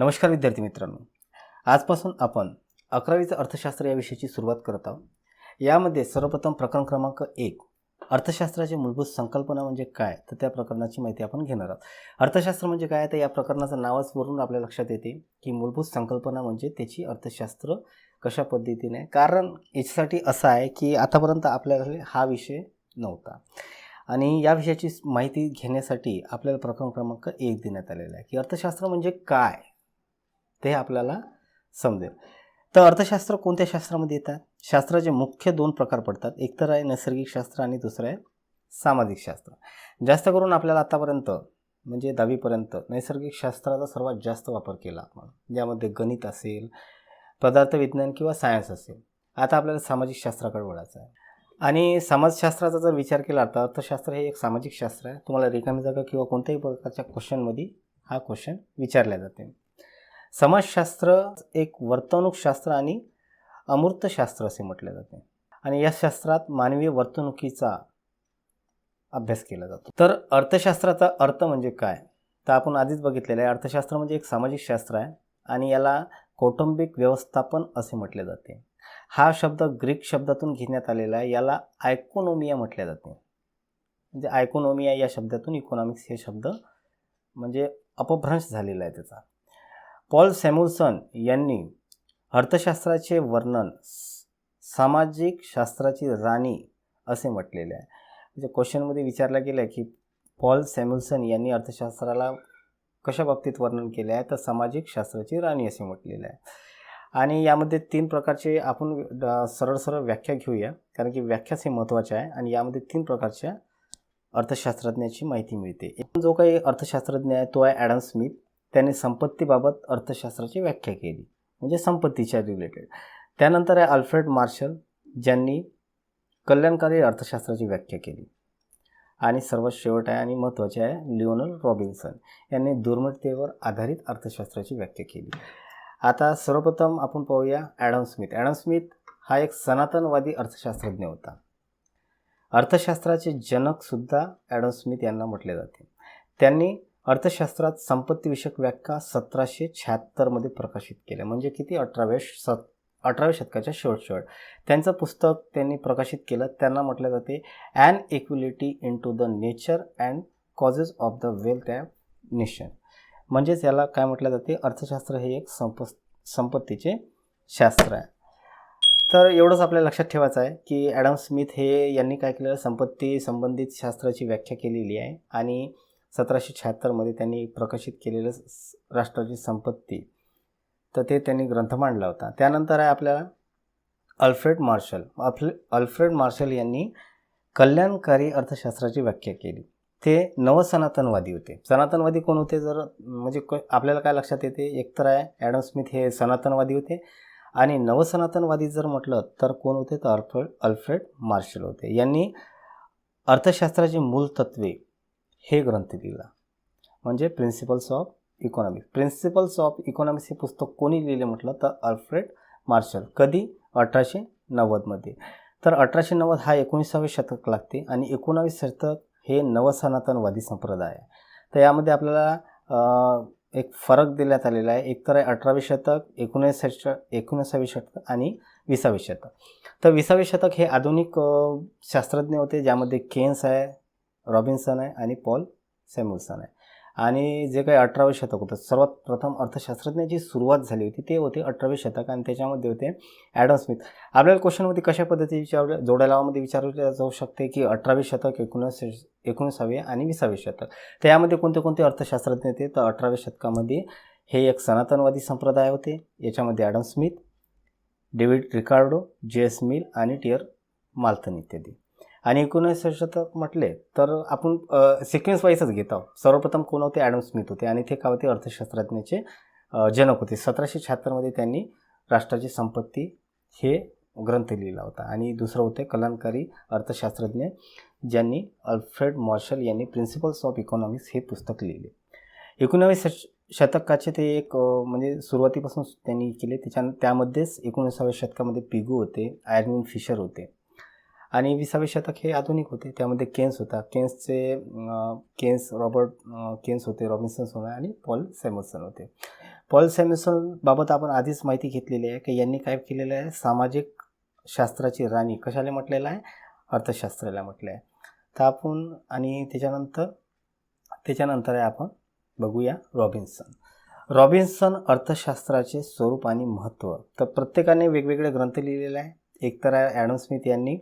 नमस्कार विद्यार्थी मित्रांनो, आजपासून आपण 11वीचं अर्थशास्त्र या विषयाची सुरुवात करत आहोत. यामध्ये सर्वप्रथम प्रकरण क्रमांक 1 अर्थशास्त्राची मूलभूत संकल्पना म्हणजे काय, तर त्या प्रकरणाची माहिती आपण घेणार आहोत. अर्थशास्त्र म्हणजे काय, तर या प्रकरणाचं नावच वरून आपल्या लक्षात येते की मूलभूत संकल्पना म्हणजे त्याची अर्थशास्त्र कशा पद्धतीने. कारण याच्यासाठी असं आहे की आतापर्यंत आपल्याकडे हा विषय नव्हता आणि या विषयाची माहिती घेण्यासाठी आपल्याला प्रकरण क्रमांक 1 देण्यात आलेला आहे की अर्थशास्त्र म्हणजे काय ते आपल्याला समजेल. तर अर्थशास्त्र कोणत्या शास्त्रामध्ये येतात? शास्त्राचे मुख्य 2 प्रकार पडतात. एक तर आहे नैसर्गिक शास्त्र आणि दुसरं आहे सामाजिक शास्त्र. जास्त करून आपल्याला आतापर्यंत म्हणजे 10वी पर्यंत नैसर्गिक शास्त्राचा सर्वात जास्त वापर केला आपण, ज्यामध्ये गणित असेल, पदार्थ विज्ञान किंवा सायन्स असेल. आता आपल्याला सामाजिक शास्त्राकडे वळायचं आहे आणि समाजशास्त्राचा जर विचार केला तर अर्थशास्त्र हे एक सामाजिक शास्त्र आहे. तुम्हाला रिकामी जागा किंवा कोणत्याही प्रकारच्या क्वेश्चनमध्ये हा क्वेश्चन विचारला जाते. समाजशास्त्र एक वर्तणूकशास्त्र आणि अमूर्तशास्त्र असे म्हटले जाते आणि या शास्त्रात मानवीय वर्तणुकीचा अभ्यास केला जातो. तर अर्थशास्त्राचा अर्थ म्हणजे काय, तर आपण आधीच बघितलेलं आहे. अर्थशास्त्र म्हणजे एक सामाजिक शास्त्र आहे आणि याला कौटुंबिक व्यवस्थापन असे म्हटले जाते. हा शब्द ग्रीक शब्दातून घेण्यात आलेला आहे. याला आयकोनोमिया म्हटले जाते. म्हणजे आयकोनोमिया या शब्दातून इकॉनॉमिक्स हे शब्द म्हणजे अपभ्रंश झालेला आहे त्याचा. पॉल सॅम्युएल्सन यांनी अर्थशास्त्राचे वर्णन सामाजिक शास्त्राची राणी असे म्हटलेले आहे. म्हणजे क्वेश्चनमध्ये विचारलं गेलं की पॉल सॅम्युएल्सन यांनी अर्थशास्त्राला कशा बाबतीत वर्णन केले आहे, तर सामाजिक शास्त्राची राणी असे म्हटलेले आहे. आणि यामध्ये 3 प्रकारचे आपण सरळ व्याख्या घेऊया, कारण की व्याख्याच हे महत्त्वाचे आहे आणि यामध्ये 3 प्रकारच्या अर्थशास्त्रज्ञाची माहिती मिळते. जो काही अर्थशास्त्रज्ञ आहे तो आहे ॲडम स्मिथ. त्याने संपत्तीबाबत अर्थशास्त्राची व्याख्या केली, म्हणजे संपत्तीच्या रिलेटेड. त्यानंतर आहे अल्फ्रेड मार्शल, ज्यांनी कल्याणकारी अर्थशास्त्राची व्याख्या केली. आणि सर्वात शेवट आहे आणि महत्त्वाचे आहे लिओनल रॉबिन्सन, यांनी दुर्मिळतेवर आधारित अर्थशास्त्राची व्याख्या केली. आता सर्वप्रथम आपण पाहूया ॲडम स्मिथ. ॲडम स्मिथ हा एक सनातनवादी अर्थशास्त्रज्ञ होता. अर्थशास्त्राचे जनकसुद्धा ॲडम स्मिथ यांना म्हटले जाते. त्यांनी अर्थशास्त्रात संपत्तीविषयक व्याख्या 1776 प्रकाशित केल्या, म्हणजे किती 18व्या शतकाच्या शेवट. त्यांचं पुस्तक त्यांनी प्रकाशित केलं. त्यांना म्हटलं जाते ॲन इक्विलिटी into the nature and causes of the wealth of nation. म्हणजेच याला काय म्हटलं जाते, अर्थशास्त्र हे एक संपत्तीचे शास्त्र आहे. तर एवढंच आपल्याला लक्षात ठेवायचं आहे की ॲडम स्मिथ यांनी काय केलेलं, संपत्ती संबंधित शास्त्राची व्याख्या केलेली आहे आणि 1776 त्यांनी प्रकाशित केलेलं राष्ट्राची संपत्ती, तर ते त्यांनी ग्रंथ मांडला होता. त्यानंतर आहे आपल्याला अल्फ्रेड मार्शल. अल्फ्रेड मार्शल यांनी कल्याणकारी अर्थशास्त्राची व्याख्या केली. ते नवसनातनवादी होते. सनातनवादी कोण होते, जर म्हणजे आपल्याला काय लक्षात येते, एकतर आहे ॲडम स्मिथ हे सनातनवादी होते आणि नवसनातनवादी जर म्हटलं तर कोण होते, तर अल्फ्रेड मार्शल होते. यांनी अर्थशास्त्राची मूल तत्वे हे ग्रंथ लिहिला, म्हणजे principles of economics. Principles of economics हे पुस्तक कोणी लिहिले म्हटलं तर अल्फ्रेड मार्शल. कधी, 1890. तर 1890 हा 19वे शतक लागते आणि 19वे शतक हे नवसनातनवादी संप्रदाय आहे. तर यामध्ये आपल्याला एक फरक देण्यात आलेला आहे. एक तर आहे 18वे शतक, 19वे शतक आणि 20वे शतक. तर 20वे शतक हे आधुनिक शास्त्रज्ञ होते, ज्यामध्ये केन्स आहे, रॉबिन्सन आहे आणि पॉल सॅम्युएल्सन आहे. आणि जे काही 18वे शतक होतं, सर्वात प्रथम अर्थशास्त्रज्ञाची सुरुवात झाली होती ते होते 18वे शतक आणि त्याच्यामध्ये होते ॲडम स्मिथ. आपल्याला क्वेश्चनमध्ये कशा पद्धतीने जोड्या-लावामध्ये विचारले जाऊ शकते की 18वे शतक, 19वे आणि 20वे शतक. तर यामध्ये कोणते अर्थशास्त्रज्ञ होते, तर 18व्या शतकामध्ये हे एक सनातनवादी संप्रदाय होते. याच्यामध्ये ॲडम स्मिथ, डेव्हिड रिकार्डो, जे.एस. मिल आणि टी.आर. माल्थन इत्यादी. आणि 19वे शतक म्हटले तर आपण सिक्वेन्स वाईजच घेत आहोत. सर्वप्रथम कोण होते, ॲडम स्मिथ होते आणि ते काय होते, अर्थशास्त्रज्ञाचे जनक होते. 1776 त्यांनी राष्ट्राची संपत्ती हे ग्रंथ लिहिला होता. आणि दुसरं होते कल्याणकारी अर्थशास्त्रज्ञ, ज्यांनी अल्फ्रेड मार्शल यांनी प्रिन्सिपल्स ऑफ इकॉनॉमिक्स हे पुस्तक लिहिले. 19व्या शतकाचे ते एक म्हणजे सुरुवातीपासून त्यांनी केले. त्यामध्येच 19व्या शतकामध्ये पिगू होते, आयर्विन फिशर होते. आणि 20वे शतक हे आधुनिक होते. त्यामध्ये केन्स होता, रॉबर्ट केन्स होते, रॉबिन्सन होते आणि पॉल सॅम्युएल्सन होते. पॉल सॅम्युएल्सन बाबत आपण आधीच माहिती घेतलेली आहे की यांनी काय केलेलं आहे, सामाजिक शास्त्राची राणी कशाला म्हटलेलं आहे, अर्थशास्त्राला म्हटलं आहे. तर आपण आणि त्याच्यानंतर आहे आपण बघूया रॉबिन्सन अर्थशास्त्राचे स्वरूप आणि महत्त्व. तर प्रत्येकाने वेगवेगळे ग्रंथ लिहिलेले आहे. एक तर आहे ॲडम स्मिथ यांनी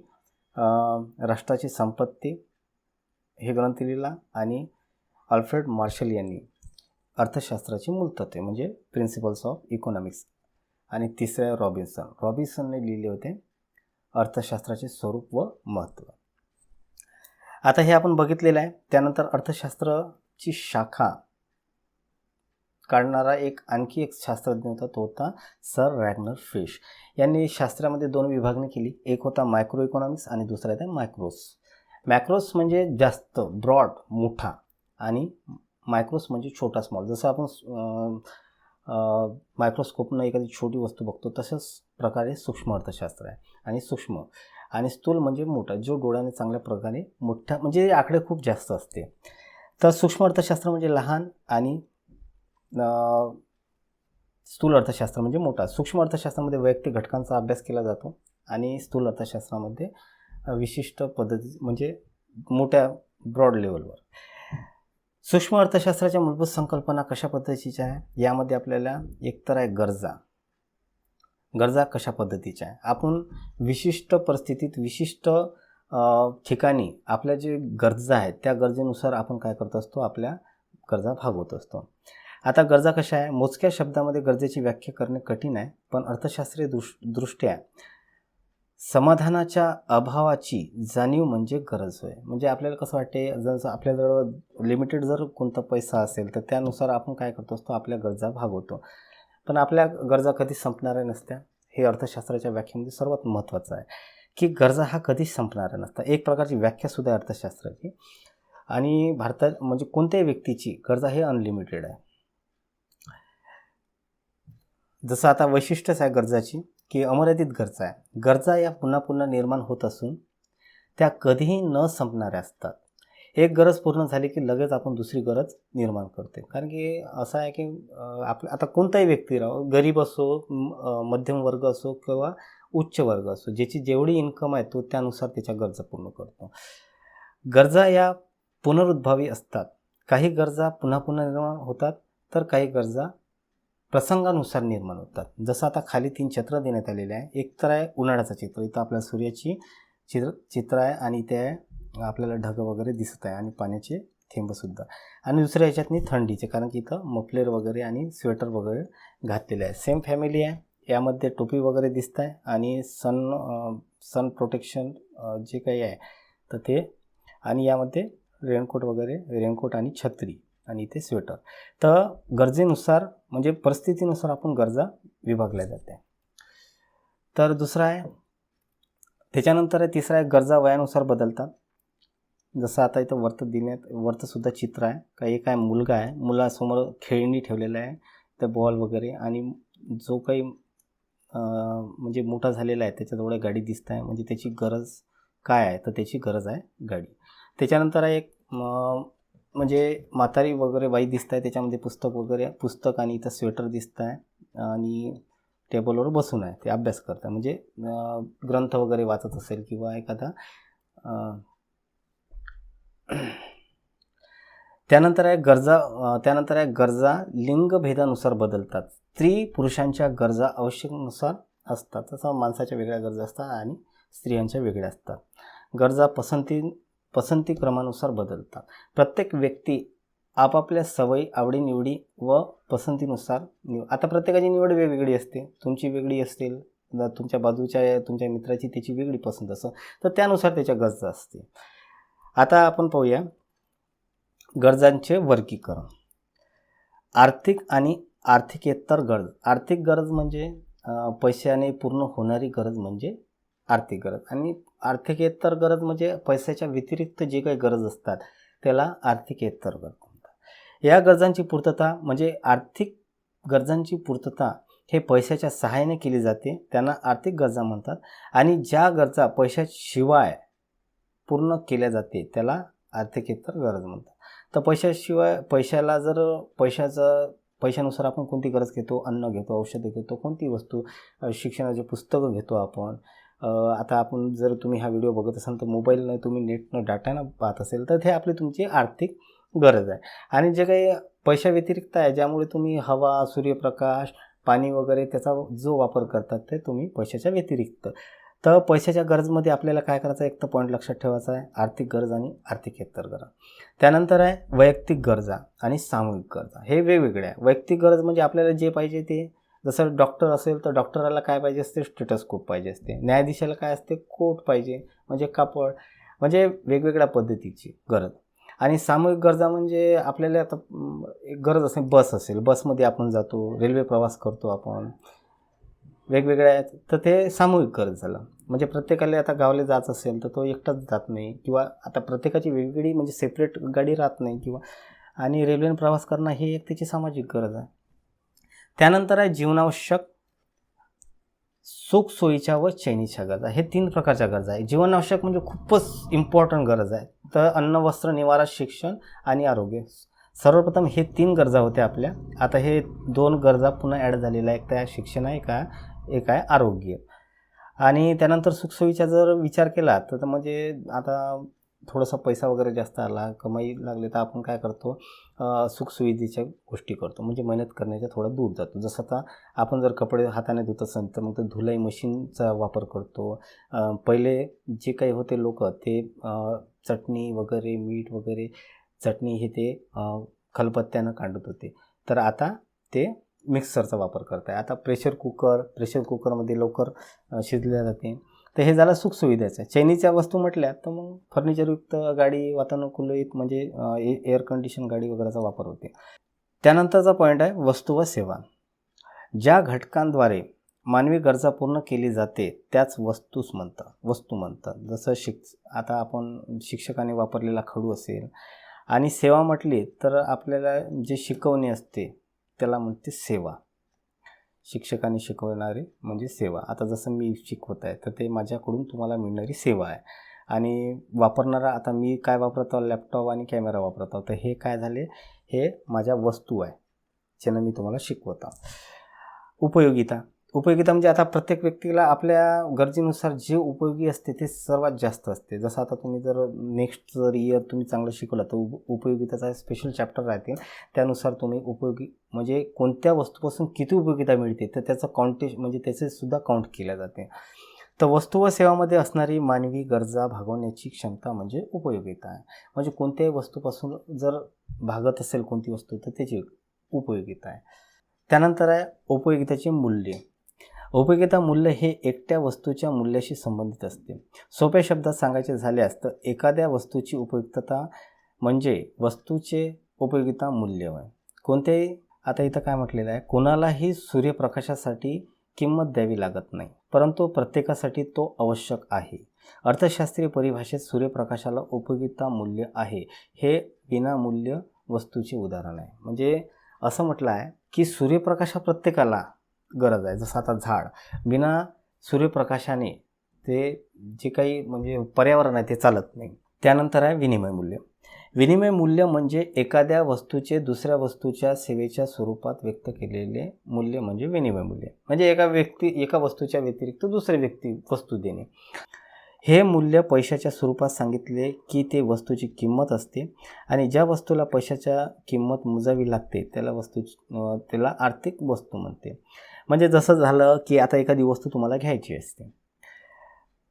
राष्ट्राची संपत्ती हे ग्रंथ लिहिला, आणि अल्फ्रेड मार्शल यांनी अर्थशास्त्राची मूलतत्त्वे म्हणजे प्रिन्सिपल्स ऑफ इकॉनॉमिक्स, आणि तिसरे रॉबिन्सनने लिहिले होते अर्थशास्त्राचे स्वरूप व महत्त्व. आता हे आपण बघितलेलं आहे. त्यानंतर अर्थशास्त्राची शाखा काढणारा आणखी एक शास्त्रज्ञ होता, तो होता सर रॅग्नर फिश. यांनी शास्त्रामध्ये 2 विभागणी केली. एक होता मायक्रो इकॉनॉमिक्स आणि दुसरा आहे मॅक्रोस म्हणजे जास्त ब्रॉड मोठा, आणि मायक्रोस म्हणजे छोटा स्मॉल. जसं आपण मायक्रोस्कोपनं एखादी छोटी वस्तू बघतो तसंच प्रकारे सूक्ष्म अर्थशास्त्र आहे. आणि सूक्ष्म आणि स्थूल म्हणजे मोठा, जो डोळ्याने चांगल्या प्रकारे मोठ्या म्हणजे आकडे खूप जास्त असते. तर सूक्ष्म अर्थशास्त्र म्हणजे लहान, आणि स्थूल अर्थशास्त्र म्हणजे मोठा. सूक्ष्म अर्थशास्त्रामध्ये वैयक्तिक घटकांचा अभ्यास केला जातो, आणि स्थूल अर्थशास्त्रामध्ये विशिष्ट पद्धती म्हणजे मोठ्या ब्रॉड लेवलवर. सूक्ष्म अर्थशास्त्राच्या मूलभूत संकल्पना कशा पद्धतीच्या आहे, यामध्ये आपल्याला एकतर आहे गरजा कशा पद्धतीच्या आहे. आपण विशिष्ट परिस्थितीत विशिष्ट ठिकाणी आपल्या जे गरजा आहेत त्या गरजेनुसार आपण काय करत असतो, आपल्या गरजा भागवत असतो. आता गरजा कशा आहे, मोजक्या शब्दामध्ये गरजेची व्याख्या करणे कठीण आहे, पण अर्थशास्त्रीय दृष्ट्या समाधानाच्या अभावाची जाणीव म्हणजे गरज होय. म्हणजे आपल्याला कसं वाटते, जर आपल्याजवळ लिमिटेड जर कोणता पैसा असेल तर त्यानुसार आपण काय करतो असतो, आपल्या गरजा भागवतो, पण आपल्या गरजा कधीच संपणाऱ्या नसत्या. हे अर्थशास्त्राच्या व्याख्येमध्ये सर्वात महत्त्वाचं आहे की गरजा हा कधीच संपणाऱ्या नसतात. एक प्रकारची व्याख्यासुद्धा आहे अर्थशास्त्राची. आणि भारतात म्हणजे कोणत्याही व्यक्तीची गरजा हे अनलिमिटेड आहे. जसं आता वैशिष्ट्यच आहे गरजाची की अमर्यादित गरजा आहे. गरजा या पुन्हा पुन्हा निर्माण होत असून त्या कधीही न संपणाऱ्या असतात. एक गरज पूर्ण झाली की लगेच आपण दुसरी गरज निर्माण करते. कारण की असं आहे की आता कोणताही व्यक्ती राहो, गरीब असो, मध्यम वर्ग असो किंवा उच्च वर्ग असो, ज्याची जेवढी इन्कम आहे तो त्यानुसार त्याच्या गरजा पूर्ण करतो. गरजा या पुनरुद्भावी असतात. काही गरजा पुन्हा पुन्हा निर्माण होतात, तर काही गरजा प्रसंगानुसार निर्माण होतात. जसं आता खाली 3 चित्र देण्यात आलेले आहे. एक तर आहे उन्हाळ्याचं चित्र, इथं आपल्या सूर्याची चित्र आहे, आणि ते आपल्याला ढग वगैरे दिसत आहे, आणि पाण्याचे थेंबसुद्धा. आणि दुसऱ्या ह्याच्यातनी थंडीचे, कारण की इथं मफलर वगैरे आणि स्वेटर वगैरे घातलेले आहे. सेम फॅमिली आहे, यामध्ये टोपी वगैरे दिसत आहे, आणि सन प्रोटेक्शन जे काही आहे तर ते, आणि यामध्ये रेनकोट आणि छत्री, आणि इथे स्वेटर. तर गरजेनुसार म्हणजे परिस्थितीनुसार आपण गरजा विभागल्या जाते. तर दुसरा आहे, त्याच्यानंतर आहे तिसरा आहे गरजा वयानुसार बदलतात. जसं आता इथं वरतसुद्धा चित्र आहे का, एक आहे मुलगा आहे, मुलासमोर खेळणी ठेवलेलं आहे, तर बॉल वगैरे, आणि जो काही म्हणजे मोठा झालेला आहे त्याच्याजवळ गाडी दिसत आहे, म्हणजे त्याची गरज काय आहे, तर त्याची गरज आहे गाडी. त्याच्यानंतर आहे एक म्हणजे म्हातारी वगैरे बाई दिसत आहे, त्याच्यामध्ये पुस्तक आणि इथं स्वेटर दिसत आहे, आणि टेबलवर बसून आहे, ते अभ्यास करत आहे, म्हणजे ग्रंथ वगैरे वाचत असेल किंवा एखादा. त्यानंतर आहे गरजा लिंगभेदानुसार बदलतात. स्त्री पुरुषांच्या गरजा आवश्यकनुसार असतात, तसं माणसाच्या वेगळ्या गरजा असतात आणि स्त्रियांच्या वेगळ्या असतात. गरजा पसंती क्रमानुसार बदलतात. प्रत्येक व्यक्ती आपापल्या सवयी, आवडीनिवडी व पसंतीनुसार आता प्रत्येकाची निवड वेगवेगळी असते. तुमची वेगळी असेल, तुमच्या बाजूच्या तुमच्या मित्राची त्याची वेगळी पसंत असेल, तर त्यानुसार त्याच्या गरजा असते. आता आपण पाहूया गरजांचे वर्गीकरण. आर्थिक आणि आर्थिकेतर गरज. आर्थिक गरज म्हणजे पैशाने पूर्ण होणारी गरज म्हणजे आर्थिक गरज, आणि आर्थिकेतर गरज म्हणजे पैशाच्या व्यतिरिक्त जे काही गरज असतात त्याला आर्थिकेतर गरज म्हणतात. या गरजांची पूर्तता म्हणजे आर्थिक गरजांची पूर्तता हे पैशाच्या सहाय्याने केली जाते, त्यांना आर्थिक गरजा म्हणतात. आणि ज्या गरजा पैशाशिवाय पूर्ण केल्या जाते त्याला आर्थिकेतर गरज म्हणतात. तर पैशाशिवाय पैशाचं पैशानुसार आपण कोणती गरज घेतो, अन्न घेतो, औषधं घेतो, कोणती वस्तू, शिक्षणाचे पुस्तकं घेतो आपण. आता आपण जर तुम्ही हा व्हिडिओ बघत असाल तर मोबाईलनं तुम्ही नेटनं डाटानं पाहत असेल तर ते आपली तुमची आर्थिक गरज आहे. आणि जे काही पैशा व्यतिरिक्त आहे ज्यामुळे तुम्ही हवा, सूर्यप्रकाश, पाणी वगैरे त्याचा जो वापर करतात ते तुम्ही पैशाच्या व्यतिरिक्त. तर पैशाच्या गरजमध्ये आपल्याला काय करायचं आहे, एक तर पॉईंट लक्षात ठेवायचा आहे, आर्थिक गरज आणि आर्थिकेतर गरज. त्यानंतर आहे वैयक्तिक गरजा आणि सामूहिक गरजा. हे वेगवेगळे आहे. वैयक्तिक गरज म्हणजे आपल्याला जे पाहिजे ते, जसं डॉक्टर असेल तर डॉक्टराला काय पाहिजे असते, स्टेटस्कोप पाहिजे असते. न्यायाधीशाला काय असते, कोट पाहिजे म्हणजे कापड, म्हणजे वेगवेगळ्या पद्धतीची गरज. आणि सामूहिक गरजा म्हणजे आपल्याला आता एक गरज असेल, बस असेल, बसमध्ये आपण जातो, रेल्वे प्रवास करतो आपण, वेगवेगळ्या आहेत, तर ते सामूहिक गरज झालं. म्हणजे प्रत्येकाला आता गावाला जायचं असेल तर तो एकटाच जात नाही, किंवा आता प्रत्येकाची वेगवेगळी म्हणजे सेपरेट गाडी राहत नाही, किंवा आणि रेल्वेने प्रवास करणं हे एक त्याची सामाजिक गरज आहे. त्यानंतर आहे जीवनावश्यक सुखसोयीच्या व चैनीच्या गरजा. हे 3 प्रकारच्या गरजा आहे. जीवनावश्यक म्हणजे खूपच इम्पॉर्टंट गरज आहे. तर अन्न, वस्त्र, निवारा, शिक्षण आणि आरोग्य. सर्वप्रथम हे 3 गरजा होत्या आपल्या. आता हे 2 गरजा पुन्हा ॲड झालेल्या आहेत. त्या शिक्षण आहे का, एक आहे आरोग्य. आणि त्यानंतर सुखसोयीचा जर विचार केला तर म्हणजे आता थोडासा पैसा वगैरे जास्त आला, कमाई लागली तर आपण काय करतो, सुखसुविधेच्या गोष्टी करतो, म्हणजे मेहनत करण्याच्या थोडा दूर जातो. जसं आता आपण जर कपडे हाताने धुत असेल तर मग ते धुलाई मशीनचा वापर करतो. पहिले जे काही होते लोक ते चटणी वगैरे, मीठ वगैरे, चटणी हे ते खलबत्त्यानं काढत होते, तर आता ते मिक्सरचा वापर करत आहे. आता प्रेशर कुकरमध्ये लवकर शिजल्या जाते. तर हे झालं सुखसुविधाचं. चैनीच्या वस्तू म्हटल्या तर मग फर्निचरयुक्त गाडी, वातानुकूलित म्हणजे एअर कंडिशन गाडी वगैरेचा वापर होते. त्यानंतरचा पॉईंट आहे वस्तू व सेवा. ज्या घटकांद्वारे मानवी गरजा पूर्ण केली जाते त्याच वस्तू म्हणतात. जसं आता आपण शिक्षकाने वापरलेला खडू असेल, आणि सेवा म्हटली तर आपल्याला जे शिकवणे असते त्याला म्हणते सेवा. शिक्षकाने शिकवणारे म्हणजे सेवा. आता जसं मी शिकवत आहे तर ते माझ्याकडून तुम्हाला मिळणारी सेवा आहे. आणि वापरणारा, आता मी काय वापरतो, लॅपटॉप आणि कॅमेरा वापरतो, तर हे काय झाले, हे माझ्या वस्तू आहे ज्यानं मी तुम्हाला शिकवत आहे. उपयोगिता म्हणजे आता प्रत्येक व्यक्तीला आपल्या गरजेनुसार जे उपयोगी असते ते सर्वात जास्त असते. जसं आता तुम्ही जर नेक्स्ट जर इयर तुम्ही चांगलं शिकवलं तर उपयोगिताचा स्पेशल चॅप्टर राहतील, त्यानुसार तुम्ही उपयोगी म्हणजे कोणत्या वस्तूपासून किती उपयोगिता मिळते तर त्याचं म्हणजे त्याचे सुद्धा काउंट केल्या जाते. तर वस्तू व सेवामध्ये असणारी मानवी गरजा भागवण्याची क्षमता म्हणजे उपयोगिता आहे. म्हणजे कोणत्याही वस्तूपासून जर भागत असेल कोणती वस्तू तर त्याची उपयोगिता आहे. त्यानंतर आहे उपयोगिताचे मूल्य. उपयोगिता मूल्य हे एकट्या वस्तूच्या मूल्याशी संबंधित असते. सोप्या शब्दात सांगायचे झाल्यास तर एखाद्या वस्तूची उपयुक्तता म्हणजे वस्तूचे उपयोगिता मूल्य होय. कोणत्याही, आता इथं काय म्हटलेलं आहे, कोणालाही सूर्यप्रकाशासाठी किंमत द्यावी लागत नाही, परंतु प्रत्येकासाठी तो आवश्यक आहे. अर्थशास्त्रीय परिभाषेत सूर्यप्रकाशाला उपयोगिता मूल्य आहे हे विनामूल्य वस्तूचे उदाहरण आहे. म्हणजे असं म्हटलं आहे की सूर्यप्रकाश हा प्रत्येकाला गरज आहे. जसं आता झाड बिना सूर्यप्रकाशाने ते जे काही म्हणजे पर्यावरण आहे ते चालत नाही. त्यानंतर आहे विनिमय मूल्य म्हणजे एखाद्या वस्तूचे दुसऱ्या वस्तूच्या सेवेच्या स्वरूपात व्यक्त केलेले मूल्य म्हणजे विनिमय मूल्य. म्हणजे एका वस्तूच्या व्यतिरिक्त दुसऱ्या वस्तू देणे. हे मूल्य पैशाच्या स्वरूपात सांगितले की ते वस्तूची किंमत असते, आणि ज्या वस्तूला पैशाच्या किंमत मोजावी लागते त्याला आर्थिक वस्तू म्हणते. म्हणजे जसं झालं की आता एखादी वस्तू तुम्हाला घ्यायची असते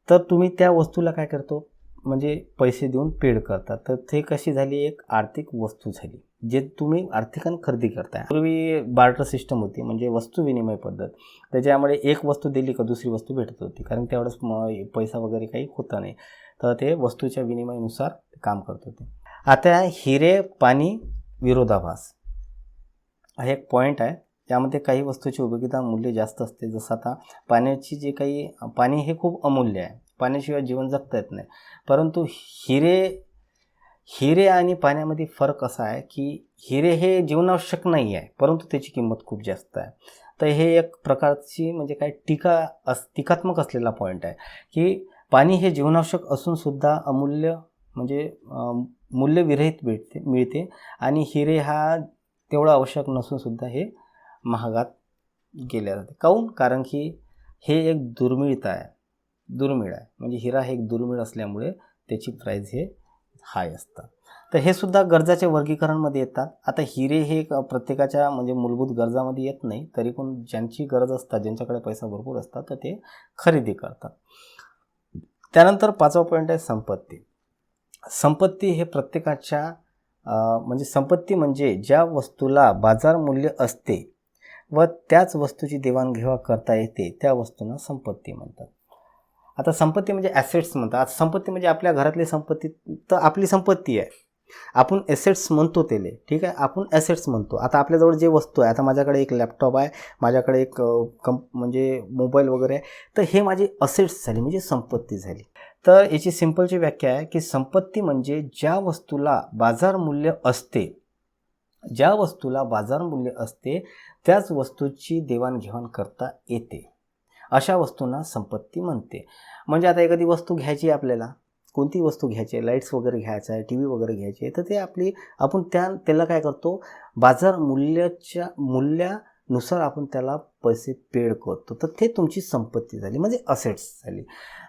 तर तुम्ही त्या वस्तूला काय करतो, म्हणजे पैसे देऊन पेड करतात, तर ते कशी झाली, एक आर्थिक वस्तू झाली जे तुम्ही आर्थिकाने खरेदी करताय. पूर्वी बार्टर सिस्टम होती, म्हणजे वस्तू विनिमय पद्धत. त्याच्यामुळे एक वस्तू दिली का दुसरी वस्तू भेटत होती, कारण त्यावेळेस पैसा वगैरे काही होता नाही, तर ते वस्तूच्या विनिमयानुसार काम करत होते. आता हिरे पाणी विरोधाभास हा एक पॉईंट आहे. त्यामध्ये काही वस्तूची उपयोगिता मूल्य जास्त असते. जसं आता पाणी हे खूप अमूल्य आहे, पाण्याशिवाय जीवन जगता येत नाही. परंतु हिरे आणि पाण्यामध्ये फरक असा आहे की हिरे हे जीवनावश्यक नाही आहे, परंतु त्याची किंमत खूप जास्त आहे. तर हे एक प्रकारची म्हणजे काय टीकात्मक असलेला पॉईंट आहे की पाणी हे जीवनावश्यक असून सुद्धा अमूल्य म्हणजे मूल्यविरहित मिळते, आणि हिरे हा तेवढं आवश्यक नसून सुद्धा हे महागात गेल्या जाते. काऊन? कारण की हे एक दुर्मिळ आहे. म्हणजे हिरा हे एक दुर्मिळ असल्यामुळे त्याची प्राईस हे हाय असतं. तर हे सुद्धा गरजाच्या वर्गीकरणमध्ये येतात. आता हिरे हे प्रत्येकाच्या म्हणजे मूलभूत गरजामध्ये येत नाही, तरी पण ज्यांची गरज असतात, ज्यांच्याकडे पैसा भरपूर असतात, तर ते खरेदी करतात. त्यानंतर 5वा पॉईंट आहे संपत्ती. संपत्ती हे प्रत्येकाच्या म्हणजे संपत्ती म्हणजे ज्या वस्तूला बाजार मूल्य असते व त्याच वस्तूची देवाणघेवाण करता येते त्या वस्तूंना संपत्ती म्हणतात. आता संपत्ती म्हणजे ॲसेट्स म्हणतात. आता संपत्ती म्हणजे आपल्या घरातली संपत्ती तर आपली संपत्ती आहे. आपण ॲसेट्स म्हणतो त्याले, ठीक आहे, आपण ॲसेट्स म्हणतो. आता आपल्याजवळ जे वस्तू आहे, आता माझ्याकडे एक लॅपटॉप आहे, माझ्याकडे एक म्हणजे मोबाईल वगैरे आहे, तर हे माझे असेट्स झाले, म्हणजे संपत्ती झाली. तर याची सिंपलची व्याख्या आहे की संपत्ती म्हणजे ज्या वस्तूला बाजार मूल्य असते त्याच वस्तूची देवाणघेवाण करता येते, अशा वस्तूंना संपत्ती म्हणते. म्हणजे आता एखादी वस्तू घ्यायची आपल्याला, कोणती वस्तू घ्यायची आहे, लाईट्स वगैरे घ्यायचं आहे, टी व्ही वगैरे घ्यायची आहे, तर ते आपण त्याला काय करतो, बाजार मूल्यानुसार आपण त्याला पैसे पेड करतो, तर ते तुमची संपत्ती झाली, म्हणजे असेट्स झाली.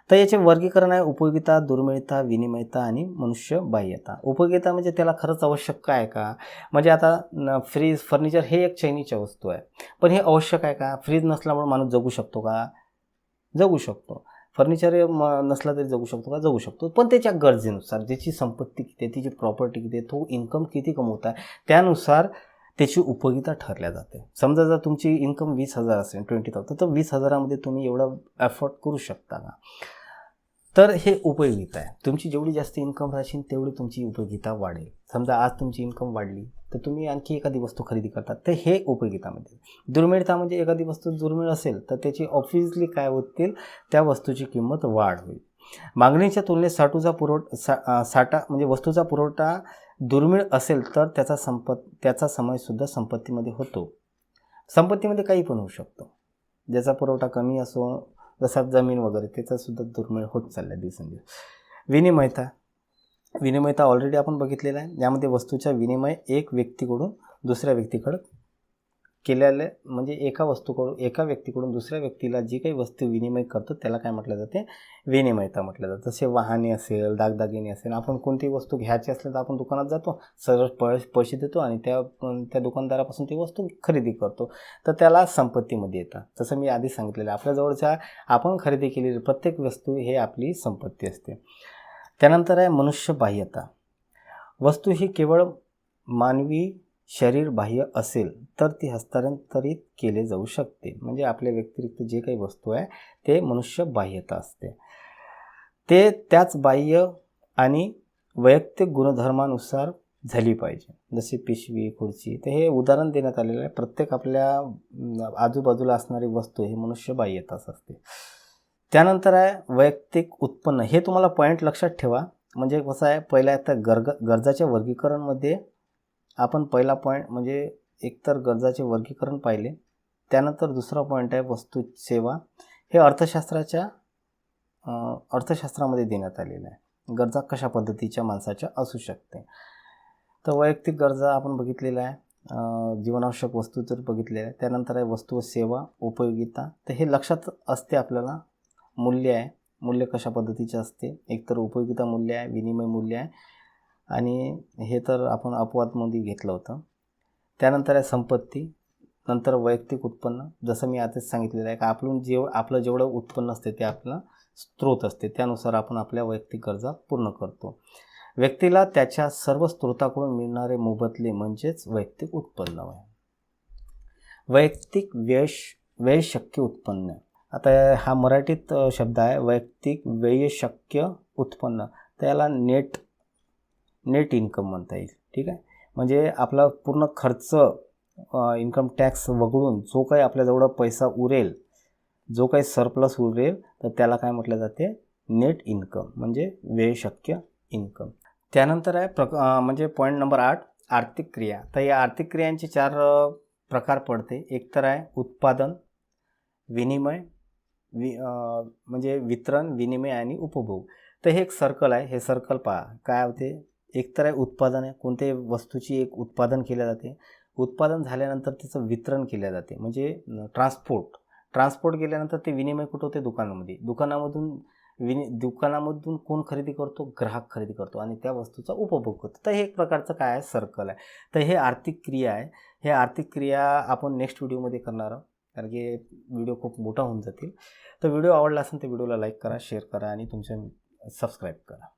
तर याचे वर्गीकरण आहे उपयोगिता, दुर्मिळता, विनिमयता आणि मनुष्यबाह्यता. उपयोगिता म्हणजे त्याला खरंच आवश्यक आहे का? म्हणजे आता फ्रीज, फर्निचर हे एक चैनीच्या वस्तू आहे, पण हे आवश्यक आहे का? फ्रीज नसल्यामुळे माणूस जगू शकतो का? जगू शकतो. फर्निचर नसला तरी जगू शकतो का? जगू शकतो. पण त्याच्या गरजेनुसार, ज्याची संपत्ती किती आहे, त्याची प्रॉपर्टी किती आहे, तो इन्कम किती कमवत आहे, त्यानुसार त्याची उपयोगिता ठरल्या जाते. समजा जर तुमची इन्कम 20,000 असेल, 20,000, तर 20,000मध्ये तुम्ही एवढं अफोर्ड करू शकता का? तर हे उपयोगिता आहे. तुमची जेवढी जास्त इन्कम राहील तेवढी तुमची उपयोगिता वाढेल. समजा आज तुमची इन्कम वाढली तर तुम्ही आणखी एखादी वस्तू खरेदी करतात, तर हे उपयोगितामध्ये. दुर्मिळता म्हणजे एखादी वस्तू दुर्मिळ असेल तर त्याची ऑब्व्हियसली काय होतील, त्या वस्तूची किंमत वाढ होईल. मागणीच्या तुलनेत साठा म्हणजे वस्तूचा पुरवठा दुर्मिळ असेल तर त्याचा समावेशसुद्धा संपत्तीमध्ये होतो. संपत्तीमध्ये काही पण होऊ शकतं. ज्याचा पुरवठा कमी असो, जसा जमीन वगैरे, त्याचासुद्धा दुर्मिळ होत चालला दिवसेंदिवस. विनिमयता ऑलरेडी आपण बघितलेला आहे. यामध्ये वस्तूचा विनिमय एक व्यक्तीकडून दुसऱ्या व्यक्तीकडे केलेले, म्हणजे एका व्यक्तीकडून दुसऱ्या व्यक्तीला जी काही वस्तू विनिमय करतो त्याला काय म्हटलं जाते? विनिमयता म्हटलं जातं. जसे वाहने असेल, दागदागिने असेल, आपण कोणतीही वस्तू घ्यायची असली तर आपण दुकानात जातो, सरळ पैसे देतो आणि त्या दुकानदारापासून ती वस्तू खरेदी करतो, तर त्याला संपत्तीमध्ये येतं. जसं मी आधी सांगितलेलं, आपल्याजवळच्या आपण खरेदी केलेली प्रत्येक वस्तू हे आपली संपत्ती असते. त्यानंतर आहे मनुष्यबाह्यता. वस्तू ही केवळ मानवी शरीर बाह्य असेल तर ती हस्तांतरित केले जाऊ शकते. म्हणजे आपल्या व्यतिरिक्त जे काही वस्तू आहे ते मनुष्य बाह्यता असते. ते त्याच बाह्य आणि वैयक्तिक गुणधर्मानुसार झाली पाहिजे. जसे पिशवी, खुर्ची, तर हे उदाहरण देण्यात आलेलं आहे. प्रत्येक आपल्या आजूबाजूला असणारी वस्तू हे मनुष्य बाह्यताच असते. त्यानंतर आहे वैयक्तिक उत्पन्न. हे तुम्हाला पॉईंट लक्षात ठेवा. म्हणजे कसं आहे, पहिल्या आता गरजाच्या वर्गीकरणमध्ये आपण पहिला पॉईंट म्हणजे एकतर गरजाचे वर्गीकरण पाहिले. त्यानंतर दुसरा पॉईंट आहे वस्तू सेवा. हे अर्थशास्त्रामध्ये देण्यात आलेलं आहे. गरजा कशा पद्धतीच्या माणसाच्या असू शकते. तर वैयक्तिक गरजा आपण बघितलेल्या आहे, जीवनावश्यक वस्तू तर बघितलेल्या आहे. त्यानंतर आहे वस्तू व सेवा, उपयोगिता. तर हे लक्षात असते आपल्याला. मूल्य आहे, मूल्य कशा पद्धतीचे असते, एकतर उपयोगिता मूल्य आहे, विनिमय मूल्य आहे, आणि हे तर आपण अपवादमध्ये घेतलं होतं. त्यानंतर आहे संपत्ती, नंतर वैयक्तिक उत्पन्न. जसं मी आताच सांगितलेलं आहे का आपलं जेवढं उत्पन्न असते ते आपलं स्त्रोत असते, त्यानुसार आपण आपल्या वैयक्तिक गरजा पूर्ण करतो. व्यक्तीला त्याच्या सर्व स्त्रोताकडून मिळणारे मोबदले म्हणजेच वैयक्तिक उत्पन्न आहे. वैयक्तिक व्ययशक्य उत्पन्न. आता हा मराठीत शब्द आहे, वैयक्तिक व्ययशक्य उत्पन्न. त्याला नेट इन्कम म्हणता येईल. ठीक आहे, म्हणजे आपला पूर्ण खर्च, इन्कम टॅक्स वगळून जो काही आपल्याजवळ पैसा उरेल, जो काही सरप्लस उरेल, तर त्याला काय म्हटलं जाते? नेट इन्कम, म्हणजे व्ययशक्य इन्कम. त्यानंतर आहे म्हणजे पॉईंट नंबर 8, आर्थिक क्रिया. तर या आर्थिक क्रियांचे 4 प्रकार पडते. एक तर आहे उत्पादन, विनिमय, म्हणजे वितरण, विनिमय आणि उपभोग. तर हे एक सर्कल आहे. हे सर्कल पहा काय होते. एक तर आहे उत्पादन आहे, कोणत्याही वस्तूची एक उत्पादन केले जाते. उत्पादन झाल्यानंतर त्याचं वितरण केले जाते, म्हणजे ट्रान्सपोर्ट केल्यानंतर ते विनिमय कुठं होते? दुकानामध्ये. दुकानामधून कोण खरेदी करतो? ग्राहक खरेदी करतो आणि त्या वस्तूचा उपभोग करतो. तर हे एक प्रकारचं काय आहे? सर्कल आहे. तर हे आर्थिक क्रिया आहे. हे आर्थिक क्रिया आपण नेक्स्ट व्हिडिओमध्ये करणार आहोत, कारण की व्हिडिओ खूप मोठा होऊन जातील. तर व्हिडिओ आवडला असेल तर व्हिडिओला लाईक करा, शेअर करा आणि सबस्क्राईब करा.